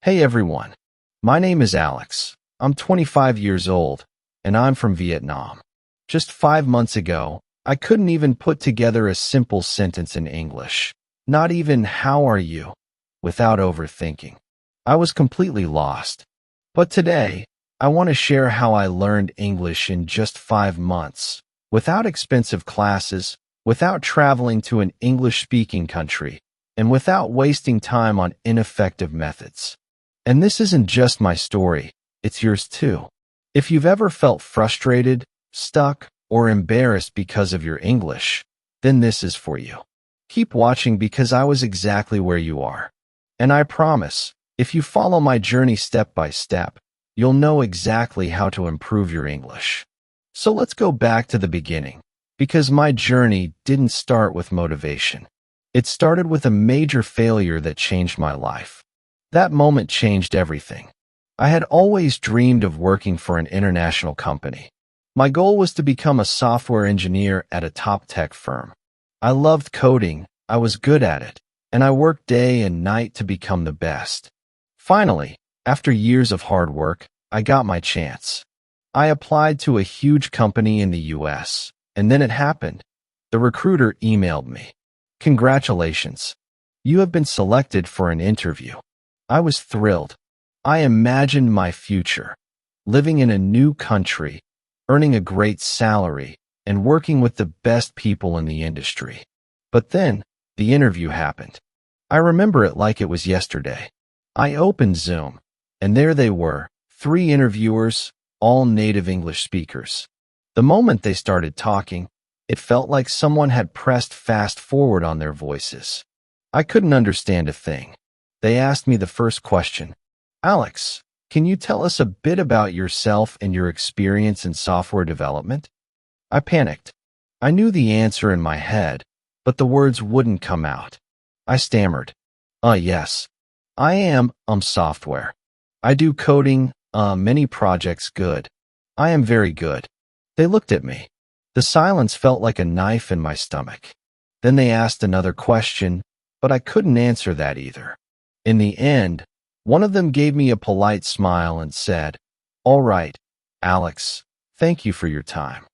Hey everyone, my name is Alex. I'm 25 years old, and I'm from Vietnam. Just 5 months ago, I couldn't even put together a simple sentence in English, not even "how are you," without overthinking. I was completely lost. But today, I want to share how I learned English in just 5 months, without expensive classes, without traveling to an English-speaking country, and without wasting time on ineffective methods. And this isn't just my story, it's yours too. If you've ever felt frustrated, stuck, or embarrassed because of your English, then this is for you. Keep watching because I was exactly where you are. And I promise, if you follow my journey step by step, you'll know exactly how to improve your English. So let's go back to the beginning, because my journey didn't start with motivation. It started with a major failure that changed my life. That moment changed everything. I had always dreamed of working for an international company. My goal was to become a software engineer at a top tech firm. I loved coding, I was good at it, and I worked day and night to become the best. Finally, after years of hard work, I got my chance. I applied to a huge company in the US, and then it happened. The recruiter emailed me. "Congratulations. You have been selected for an interview." I was thrilled. I imagined my future, living in a new country, earning a great salary, and working with the best people in the industry. But then, the interview happened. I remember it like it was yesterday. I opened Zoom, and there they were, 3 interviewers, all native English speakers. The moment they started talking, it felt like someone had pressed fast forward on their voices. I couldn't understand a thing. They asked me the first question, "Alex, can you tell us a bit about yourself and your experience in software development?" I panicked. I knew the answer in my head, but the words wouldn't come out. I stammered, Yes. I am, software. I do coding, many projects good. I am very good." They looked at me. The silence felt like a knife in my stomach. Then they asked another question, but I couldn't answer that either. In the end, one of them gave me a polite smile and said, "All right, Alex, thank you for your time."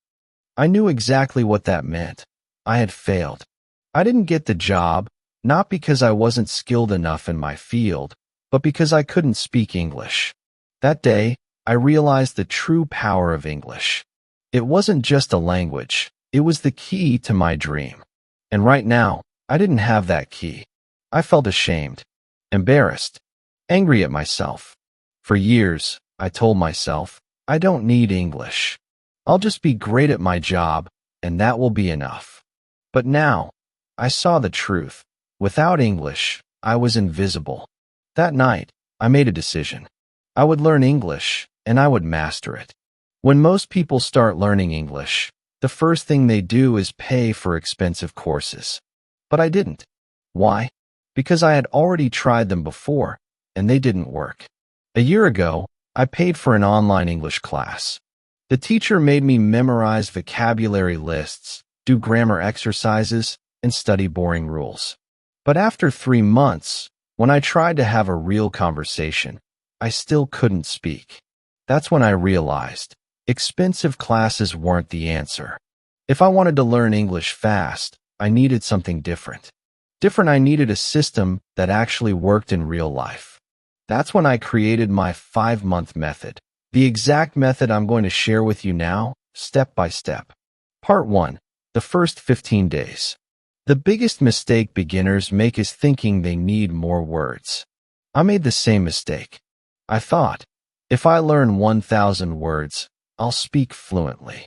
I knew exactly what that meant. I had failed. I didn't get the job, not because I wasn't skilled enough in my field, but because I couldn't speak English. That day, I realized the true power of English. It wasn't just a language, it was the key to my dream. And right now, I didn't have that key. I felt ashamed, embarrassed, angry at myself. For years, I told myself, I don't need English. I'll just be great at my job, and that will be enough. But now, I saw the truth. Without English, I was invisible. That night, I made a decision. I would learn English, and I would master it. When most people start learning English, the first thing they do is pay for expensive courses. But I didn't. Why? Because I had already tried them before, and they didn't work. A year ago, I paid for an online English class. The teacher made me memorize vocabulary lists, do grammar exercises, and study boring rules. But after 3 months, when I tried to have a real conversation, I still couldn't speak. That's when I realized expensive classes weren't the answer. If I wanted to learn English fast, I needed something different. I needed a system that actually worked in real life. That's when I created my 5-month method, the exact method I'm going to share with you now, step by step. Part 1. The first 15 days. The biggest mistake beginners make is thinking they need more words. I made the same mistake. I thought, if I learn 1,000 words, I'll speak fluently.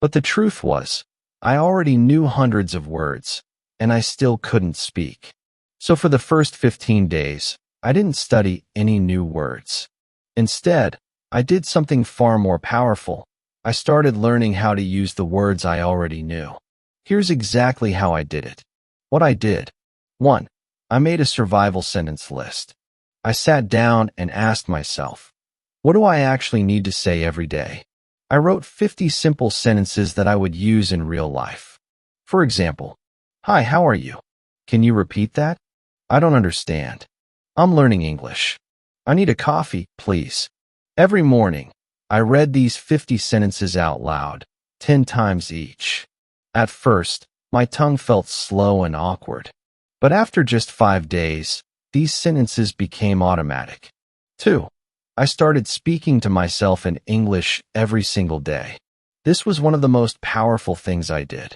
But the truth was, I already knew hundreds of words, and I still couldn't speak. So for the first 15 days, I didn't study any new words. Instead, I did something far more powerful. I started learning how to use the words I already knew. Here's exactly how I did it. What I did. 1. I made a survival sentence list. I sat down and asked myself, what do I actually need to say every day? I wrote 50 simple sentences that I would use in real life. For example, "Hi, how are you? Can you repeat that? I don't understand. I'm learning English." I need a coffee, please. Every morning, I read these 50 sentences out loud, 10 times each. At first, my tongue felt slow and awkward. But after just 5 days, these sentences became automatic. 2. I started speaking to myself in English every single day. This was one of the most powerful things I did.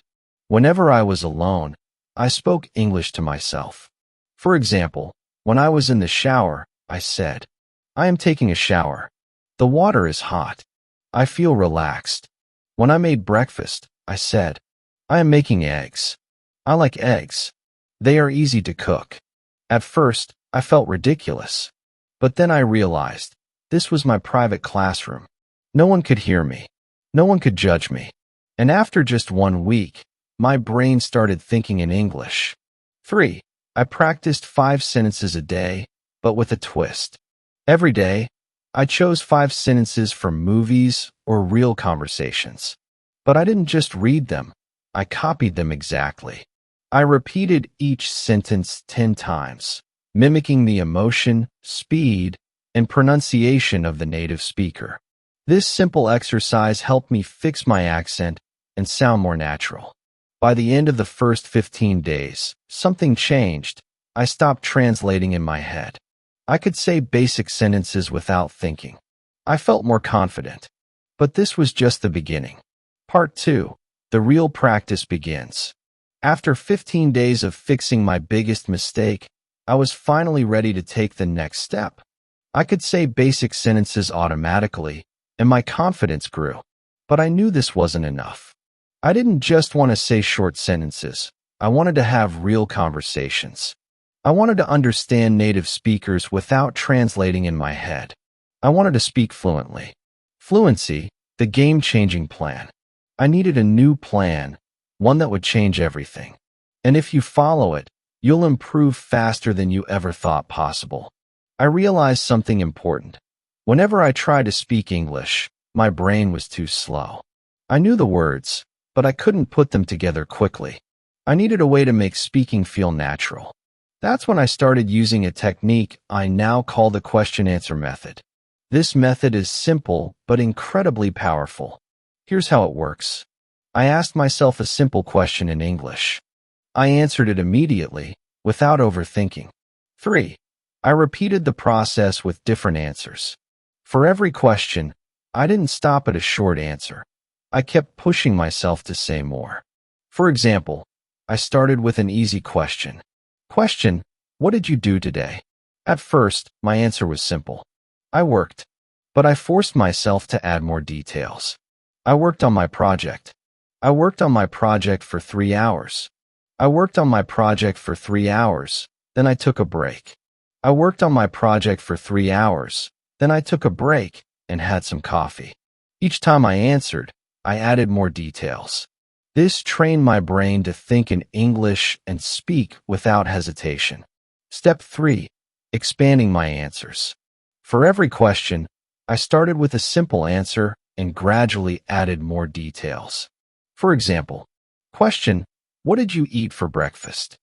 Whenever I was alone, I spoke English to myself. For example, when I was in the shower, I said, "I am taking a shower. The water is hot. I feel relaxed." When I made breakfast, I said, "I am making eggs. I like eggs. They are easy to cook." At first, I felt ridiculous. But then I realized, this was my private classroom. No one could hear me. No one could judge me. And after just 1 week, my brain started thinking in English. 3. I practiced 5 sentences a day, but with a twist. Every day, I chose 5 sentences from movies or real conversations. But I didn't just read them. I copied them exactly. I repeated each sentence 10 times, mimicking the emotion, speed, and pronunciation of the native speaker. This simple exercise helped me fix my accent and sound more natural. By the end of the first 15 days, something changed. I stopped translating in my head. I could say basic sentences without thinking. I felt more confident. But this was just the beginning. Part 2. The real practice begins. After 15 days of fixing my biggest mistake, I was finally ready to take the next step. I could say basic sentences automatically, and my confidence grew. But I knew this wasn't enough. I didn't just want to say short sentences. I wanted to have real conversations. I wanted to understand native speakers without translating in my head. I wanted to speak fluently. Fluency, the game-changing plan. I needed a new plan, one that would change everything. And if you follow it, you'll improve faster than you ever thought possible. I realized something important. Whenever I tried to speak English, my brain was too slow. I knew the words, but I couldn't put them together quickly. I needed a way to make speaking feel natural. That's when I started using a technique I now call the question-answer method. This method is simple but incredibly powerful. Here's how it works. I asked myself a simple question in English. I answered it immediately, without overthinking. 3. I repeated the process with different answers. For every question, I didn't stop at a short answer. I kept pushing myself to say more. For example, I started with an easy question. Question: what did you do today? At first, my answer was simple. I worked. But I forced myself to add more details. I worked on my project. I worked on my project for 3 hours. I worked on my project for 3 hours, then I took a break. I worked on my project for 3 hours, then I took a break and had some coffee. Each time I answered, I added more details. This trained my brain to think in English and speak without hesitation. Step 3. Expanding my answers. For every question, I started with a simple answer and gradually added more details. For example, question: what did you eat for breakfast?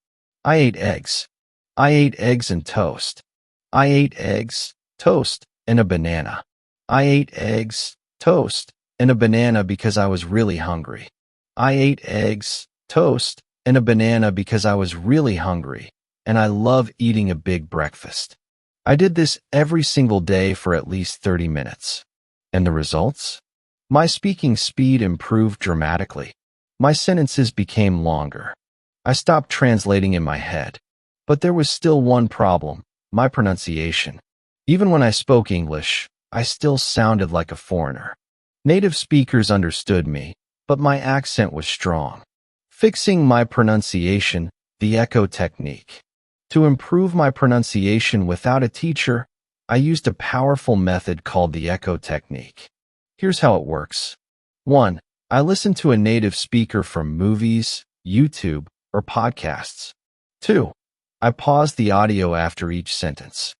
I ate eggs. I ate eggs and toast. I ate eggs, toast, and a banana. I ate eggs, toast, and a banana because I was really hungry. I ate eggs, toast, and a banana because I was really hungry, and I love eating a big breakfast. I did this every single day for at least 30 minutes. And the results? My speaking speed improved dramatically. My sentences became longer. I stopped translating in my head. But there was still one problem: my pronunciation. Even when I spoke English, I still sounded like a foreigner. Native speakers understood me, but my accent was strong. Fixing my pronunciation, the echo technique. To improve my pronunciation without a teacher, I used a powerful method called the echo technique. Here's how it works. 1. I listened to a native speaker from movies, YouTube, or podcasts. 2. I paused the audio after each sentence.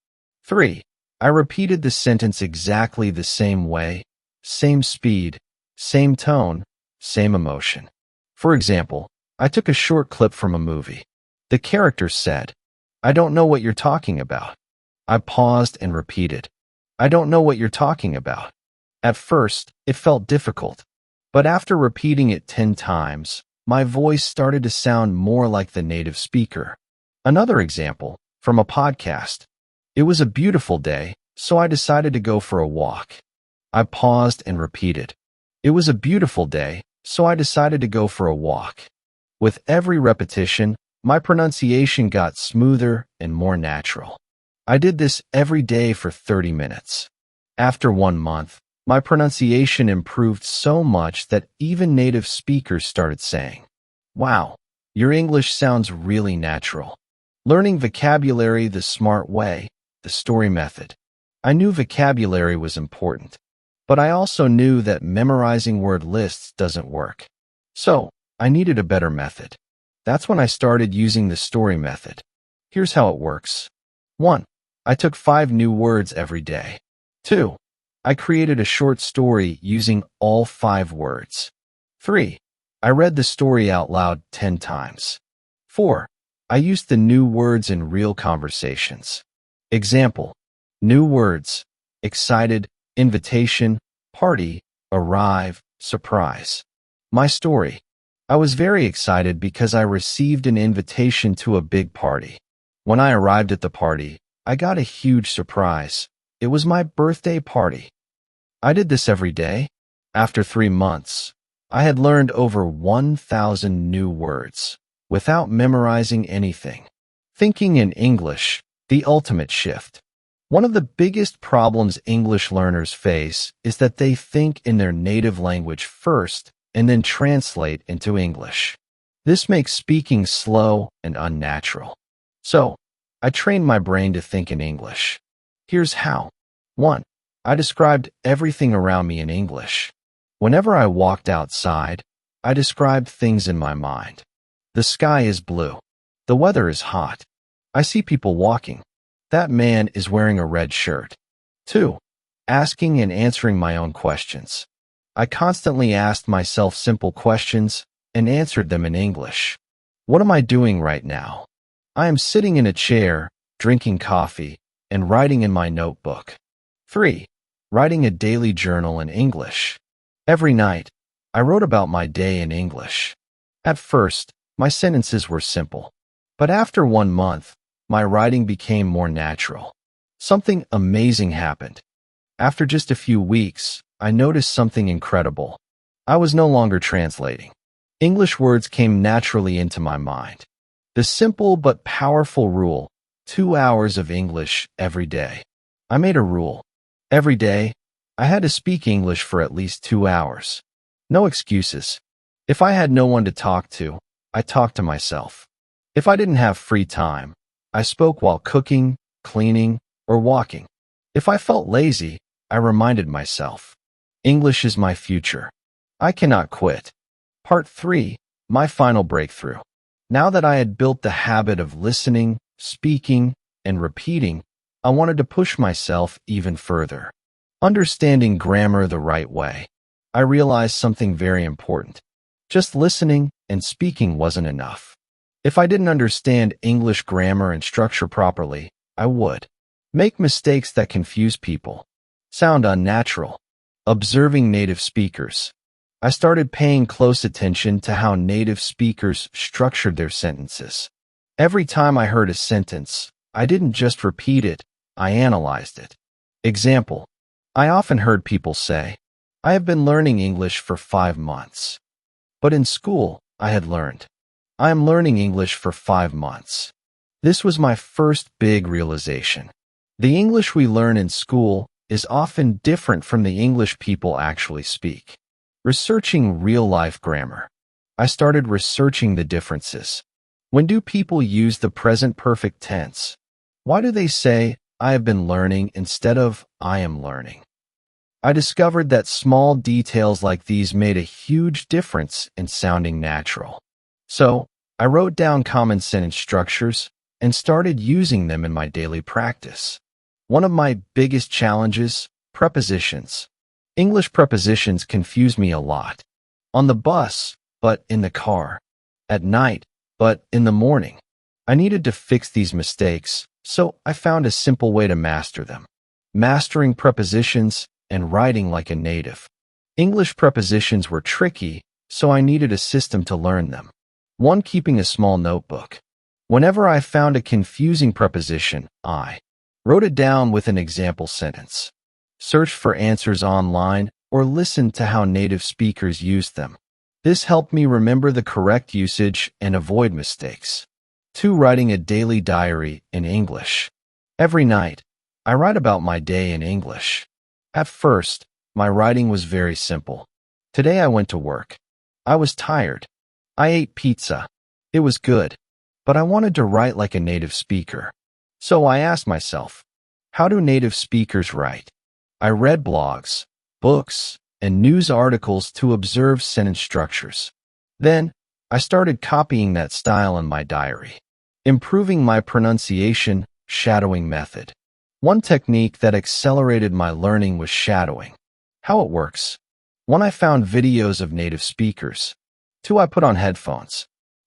3. I repeated the sentence exactly the same way, same speed, same tone, same emotion. For example, I took a short clip from a movie. The character said, "I don't know what you're talking about." I paused and repeated, "I don't know what you're talking about." At first, it felt difficult, but after repeating it 10 times, my voice started to sound more like the native speaker. Another example, from a podcast. It was a beautiful day, so I decided to go for a walk. I paused and repeated, "It was a beautiful day, so I decided to go for a walk." With every repetition, my pronunciation got smoother and more natural. I did this every day for 30 minutes. After 1 month, my pronunciation improved so much that even native speakers started saying, "Wow, your English sounds really natural." Learning vocabulary the smart way, the story method. I knew vocabulary was important, but I also knew that memorizing word lists doesn't work. So, I needed a better method. That's when I started using the story method. Here's how it works. 1. I took 5 new words every day. 2. I created a short story using all 5 words. 3. I read the story out loud 10 times. 4. I used the new words in real conversations. Example. New words: excited, invitation, party, arrive, surprise. My story. I was very excited because I received an invitation to a big party. When I arrived at the party, I got a huge surprise. It was my birthday party. I did this every day. After 3 months, I had learned over 1,000 new words without memorizing anything. Thinking in English, the ultimate shift. One of the biggest problems English learners face is that they think in their native language first and then translate into English. This makes speaking slow and unnatural. So, I trained my brain to think in English. Here's how. 1. I described everything around me in English. Whenever I walked outside, I described things in my mind. The sky is blue. The weather is hot. I see people walking. That man is wearing a red shirt. 2. Asking and answering my own questions. I constantly asked myself simple questions and answered them in English. What am I doing right now? I am sitting in a chair, drinking coffee, and writing in my notebook. 3. Writing a daily journal in English. Every night, I wrote about my day in English. At first, my sentences were simple, but after 1 month, my writing became more natural. Something amazing happened. After just a few weeks, I noticed something incredible. I was no longer translating. English words came naturally into my mind. The simple but powerful rule, 2 hours of English every day. I made a rule. Every day, I had to speak English for at least 2 hours. No excuses. If I had no one to talk to, I talked to myself. If I didn't have free time, I spoke while cooking, cleaning, or walking. If I felt lazy, I reminded myself, English is my future. I cannot quit. Part 3, my final breakthrough. Now that I had built the habit of listening, speaking, and repeating, I wanted to push myself even further. Understanding grammar the right way. I realized something very important. Just listening and speaking wasn't enough. If I didn't understand English grammar and structure properly, I would make mistakes that confuse people, sound unnatural. Observing native speakers. I started paying close attention to how native speakers structured their sentences. Every time I heard a sentence, I didn't just repeat it, I analyzed it. Example. I often heard people say, "I have been learning English for 5 months." But in school, I had learned, "I am learning English for 5 months." This was my first big realization. The English we learn in school is often different from the English people actually speak. Researching real-life grammar. I started researching the differences. When do people use the present perfect tense? Why do they say, "I have been learning" instead of "I am learning"? I discovered that small details like these made a huge difference in sounding natural. So, I wrote down common sentence structures and started using them in my daily practice. One of my biggest challenges, prepositions. English prepositions confuse me a lot. On the bus, but in the car. At night, but in the morning. I needed to fix these mistakes, So I found a simple way to master them. Mastering prepositions and writing like a native. English prepositions were tricky, so I needed a system to learn them. One, keeping a small notebook. Whenever I found a confusing preposition, I wrote it down with an example sentence. Searched for answers online or listened to how native speakers used them. This helped me remember the correct usage and avoid mistakes. 2. Writing a daily diary in English. Every night, I write about my day in English. At first, my writing was very simple. Today I went to work. I was tired. I ate pizza. It was good, but I wanted to write like a native speaker. So I asked myself, how do native speakers write? I read blogs, books, and news articles to observe sentence structures. Then, I started copying that style in my diary, improving my pronunciation, shadowing method. One technique that accelerated my learning was shadowing. How it works. 1. I found videos of native speakers. 2. I put on headphones.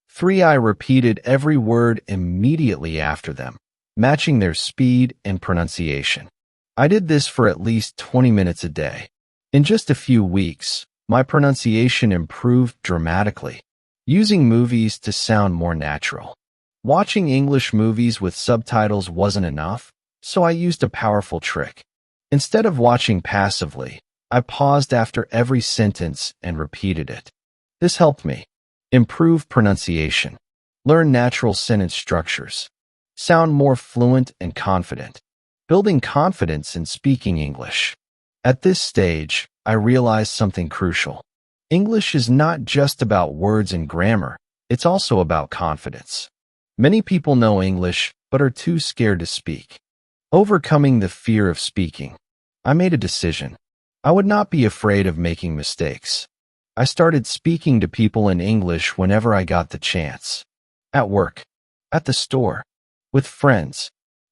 3. I repeated every word immediately after them, matching their speed and pronunciation. I did this for at least 20 minutes a day. In just a few weeks, my pronunciation improved dramatically, using movies to sound more natural. Watching English movies with subtitles wasn't enough, so I used a powerful trick. Instead of watching passively, I paused after every sentence and repeated it. This helped me improve pronunciation, learn natural sentence structures, sound more fluent and confident, building confidence in speaking English. At this stage, I realized something crucial. English is not just about words and grammar, it's also about confidence. Many people know English, but are too scared to speak. Overcoming the fear of speaking. I made a decision. I would not be afraid of making mistakes. I started speaking to people in English whenever I got the chance. At work, at the store, with friends.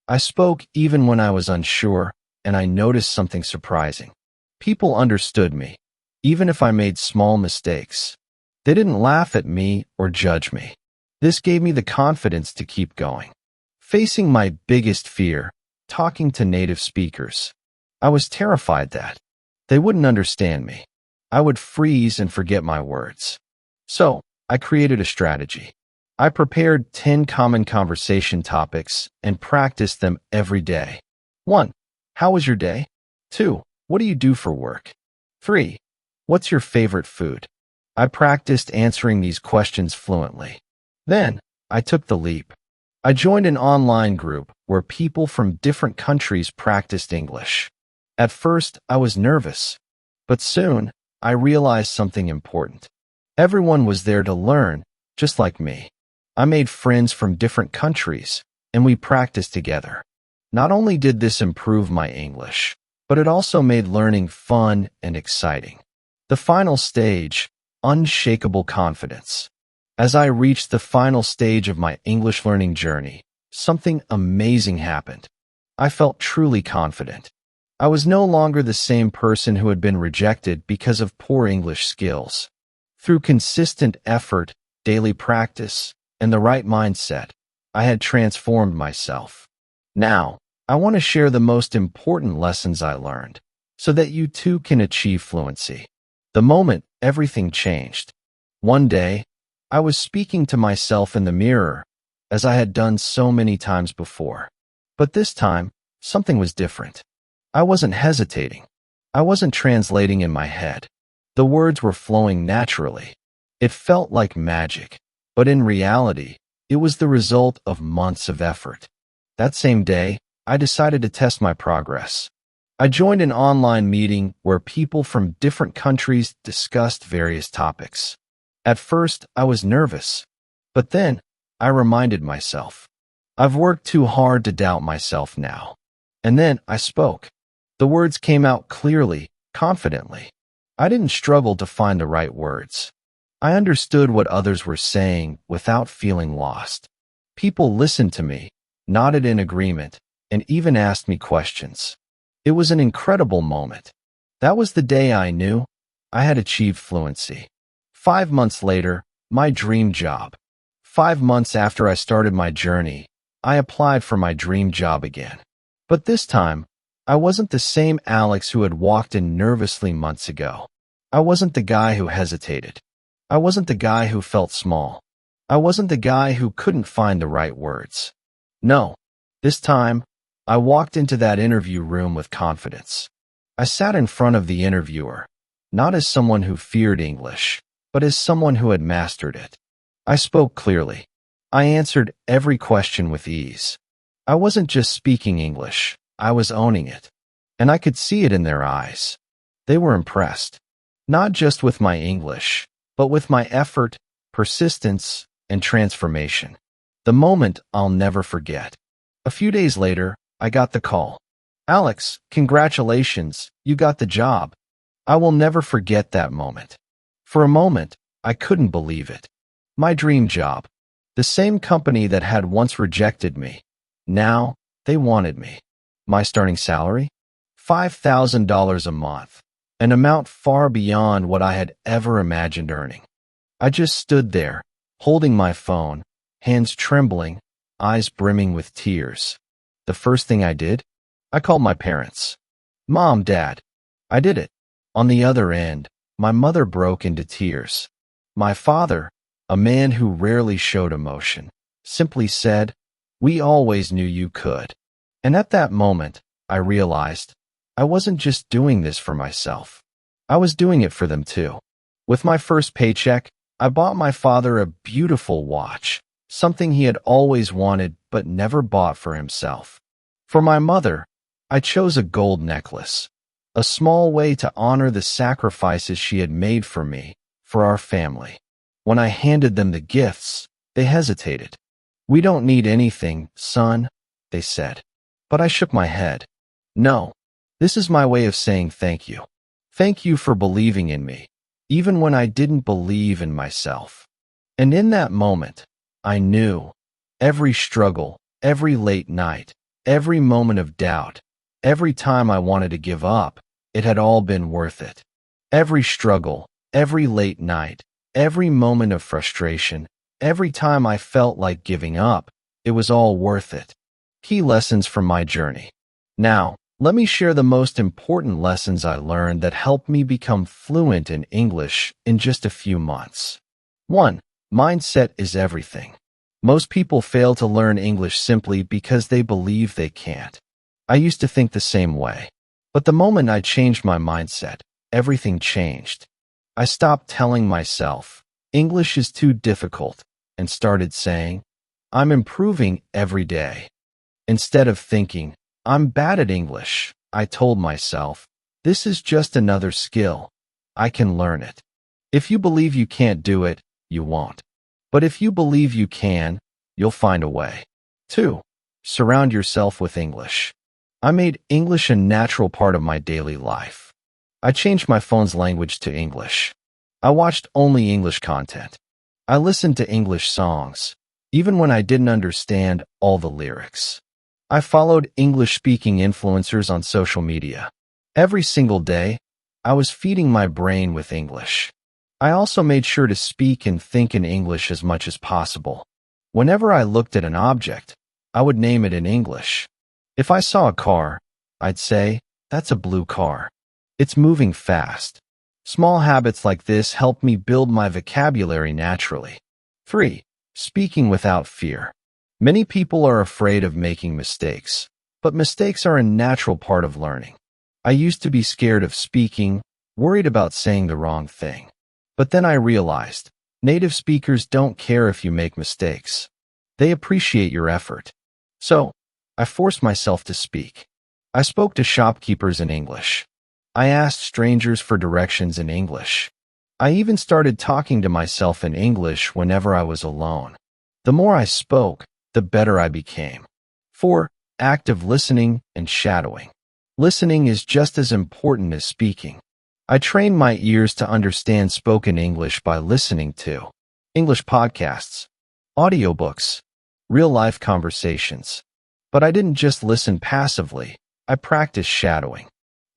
I spoke even when I was unsure, and I noticed something surprising. People understood me, even if I made small mistakes. They didn't laugh at me or judge me. This gave me the confidence to keep going. Facing my biggest fear, talking to native speakers. I was terrified that they wouldn't understand me. I would freeze and forget my words. So, I created a strategy. I prepared 10 common conversation topics and practiced them every day. 1. How was your day? 2. What do you do for work? 3. What's your favorite food? I practiced answering these questions fluently. Then, I took the leap. I joined an online group where people from different countries practiced English. At first, I was nervous, but soon, I realized something important. Everyone was there to learn, just like me. I made friends from different countries, and we practiced together. Not only did this improve my English, but it also made learning fun and exciting. The final stage, unshakable confidence. As I reached the final stage of my English learning journey, something amazing happened. I felt truly confident. I was no longer the same person who had been rejected because of poor English skills. Through consistent effort, daily practice, and the right mindset, I had transformed myself. Now, I want to share the most important lessons I learned, so that you too can achieve fluency. The moment everything changed. One day, I was speaking to myself in the mirror, as I had done so many times before. But this time, something was different. I wasn't hesitating. I wasn't translating in my head. The words were flowing naturally. It felt like magic, but in reality, it was the result of months of effort. That same day, I decided to test my progress. I joined an online meeting where people from different countries discussed various topics. At first, I was nervous, but then I reminded myself, I've worked too hard to doubt myself now. And then I spoke. The words came out clearly, confidently. I didn't struggle to find the right words. I understood what others were saying without feeling lost. People listened to me, nodded in agreement, and even asked me questions. It was an incredible moment. That was the day I knew I had achieved fluency. 5 months later, my dream job. 5 months after I started my journey, I applied for my dream job again. But this time, I wasn't the same Alex who had walked in nervously months ago. I wasn't the guy who hesitated. I wasn't the guy who felt small. I wasn't the guy who couldn't find the right words. No, this time, I walked into that interview room with confidence. I sat in front of the interviewer, not as someone who feared English, but as someone who had mastered it. I spoke clearly. I answered every question with ease. I wasn't just speaking English, I was owning it. And I could see it in their eyes. They were impressed. Not just with my English, but with my effort, persistence, and transformation. The moment I'll never forget. A few days later, I got the call. Alex, congratulations, you got the job. I will never forget that moment. For a moment, I couldn't believe it. My dream job. The same company that had once rejected me. Now, they wanted me. My starting salary? $5,000 a month. An amount far beyond what I had ever imagined earning. I just stood there, holding my phone, hands trembling, eyes brimming with tears. The first thing I did? I called my parents. Mom, Dad. I did it. On the other end, my mother broke into tears. My father, a man who rarely showed emotion, simply said, "We always knew you could." And at that moment, I realized I wasn't just doing this for myself. I was doing it for them too. With my first paycheck, I bought my father a beautiful watch, something he had always wanted but never bought for himself. For my mother, I chose a gold necklace, a small way to honor the sacrifices she had made for me, for our family. When I handed them the gifts, they hesitated. "We don't need anything, son," they said. But I shook my head. "No, this is my way of saying thank you. Thank you for believing in me, even when I didn't believe in myself." And in that moment, I knew every struggle, every late night, every moment of doubt, every time I wanted to give up, it had all been worth it. Every struggle, every late night, every moment of frustration, every time I felt like giving up, it was all worth it. Key lessons from my journey. Now, let me share the most important lessons I learned that helped me become fluent in English in just a few months. 1. Mindset is everything. Most people fail to learn English simply because they believe they can't. I used to think the same way. But the moment I changed my mindset, everything changed. I stopped telling myself, English is too difficult, and started saying, I'm improving every day. Instead of thinking, I'm bad at English, I told myself, this is just another skill. I can learn it. If you believe you can't do it, you won't. But if you believe you can, you'll find a way. 2. Surround yourself with English. I made English a natural part of my daily life. I changed my phone's language to English. I watched only English content. I listened to English songs, even when I didn't understand all the lyrics. I followed English-speaking influencers on social media. Every single day, I was feeding my brain with English. I also made sure to speak and think in English as much as possible. Whenever I looked at an object, I would name it in English. If I saw a car, I'd say, that's a blue car. It's moving fast. Small habits like this help me build my vocabulary naturally. 3. Speaking without fear. Many people are afraid of making mistakes, but mistakes are a natural part of learning. I used to be scared of speaking, worried about saying the wrong thing. But then I realized, native speakers don't care if you make mistakes. They appreciate your effort. So, I forced myself to speak. I spoke to shopkeepers in English. I asked strangers for directions in English. I even started talking to myself in English whenever I was alone. The more I spoke, the better I became. 4. Active listening and shadowing. Listening is just as important as speaking. I trained my ears to understand spoken English by listening to English podcasts, audiobooks, real-life conversations. But I didn't just listen passively. I practiced shadowing.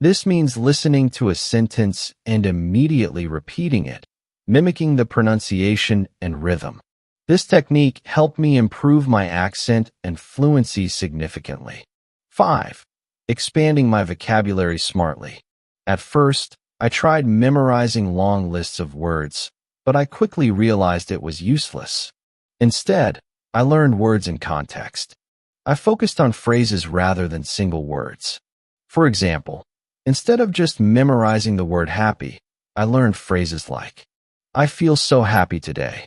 This means listening to a sentence and immediately repeating it, mimicking the pronunciation and rhythm. This technique helped me improve my accent and fluency significantly. 5. Expanding my vocabulary smartly. At first, I tried memorizing long lists of words, but I quickly realized it was useless. Instead, I learned words in context. I focused on phrases rather than single words. For example, instead of just memorizing the word happy, I learned phrases like, "I feel so happy today.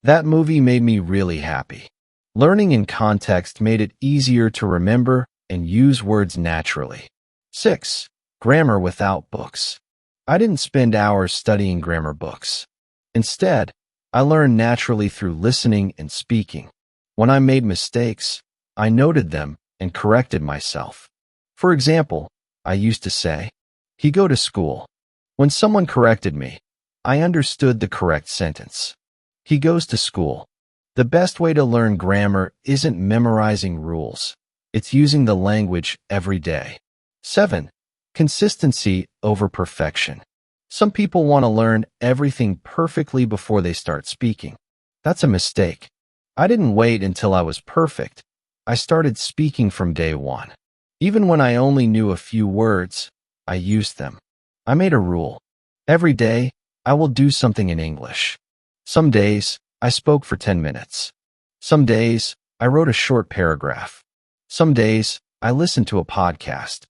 That movie made me really happy." Learning in context made it easier to remember and use words naturally. 6. Grammar without books. I didn't spend hours studying grammar books. Instead, I learned naturally through listening and speaking. When I made mistakes, I noted them and corrected myself. For example, I used to say, "He go to school." When someone corrected me, I understood the correct sentence. He goes to school. The best way to learn grammar isn't memorizing rules. It's using the language every day. 7. Consistency over perfection. Some people want to learn everything perfectly before they start speaking. That's a mistake. I didn't wait until I was perfect. I started speaking from day one. Even when I only knew a few words, I used them. I made a rule. Every day, I will do something in English. Some days, I spoke for 10 minutes. Some days, I wrote a short paragraph. Some days, I listened to a podcast.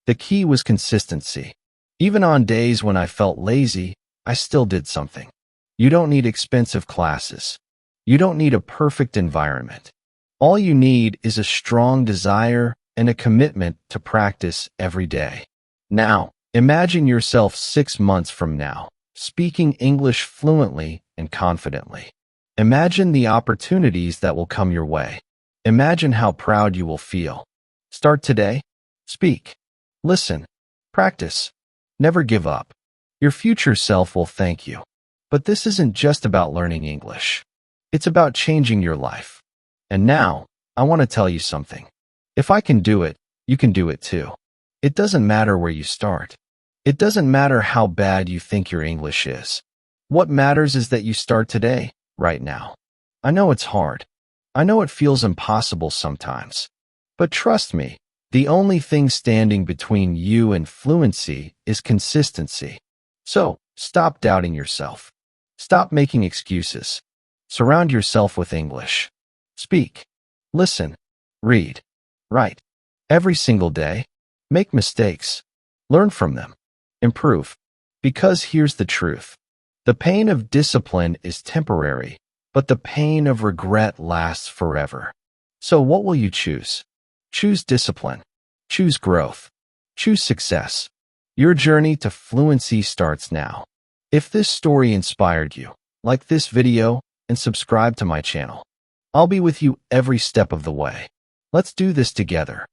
The key was consistency. Even on days when I felt lazy, I still did something. You don't need expensive classes. You don't need a perfect environment. All you need is a strong desire and a commitment to practice every day. Now, imagine yourself 6 months from now, speaking English fluently and confidently. Imagine the opportunities that will come your way. Imagine how proud you will feel. Start today. Speak. Listen. Practice. Never give up. Your future self will thank you. But this isn't just about learning English. It's about changing your life. And now, I want to tell you something. If I can do it, you can do it too. It doesn't matter where you start. It doesn't matter how bad you think your English is. What matters is that you start today, right now. I know it's hard. I know it feels impossible sometimes. But trust me, the only thing standing between you and fluency is consistency. So, stop doubting yourself. Stop making excuses. Surround yourself with English. Speak. Listen. Read. Write. Every single day. Make mistakes. Learn from them. Improve. Because here's the truth. The pain of discipline is temporary, but the pain of regret lasts forever. So what will you choose? Choose discipline. Choose growth. Choose success. Your journey to fluency starts now. If this story inspired you, like this video and subscribe to my channel. I'll be with you every step of the way. Let's do this together.